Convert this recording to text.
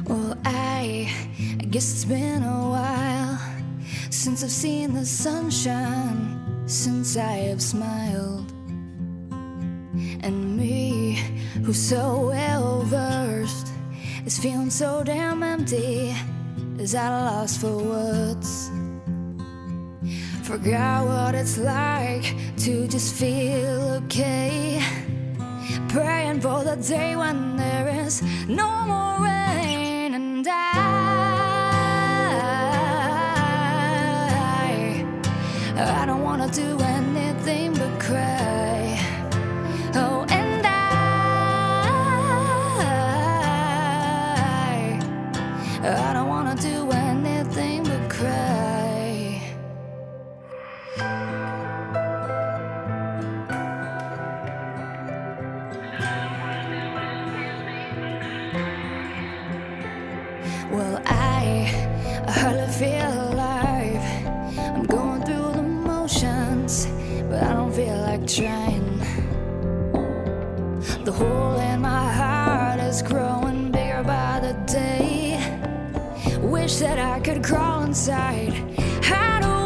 Well, I guess it's been a while since I've seen the sunshine, since I have smiled. And me, who's so well versed, is feeling so damn empty, is at a loss for words. Forgot what it's like to just feel okay, praying for the day when there is no more rain. And I don't wanna do anything but cry. Oh, and I don't wanna do anything but cry. Well, I hardly feel alive. I'm going through the motions, but I don't feel like trying. The hole in my heart is growing bigger by the day. Wish that I could crawl inside, hide away.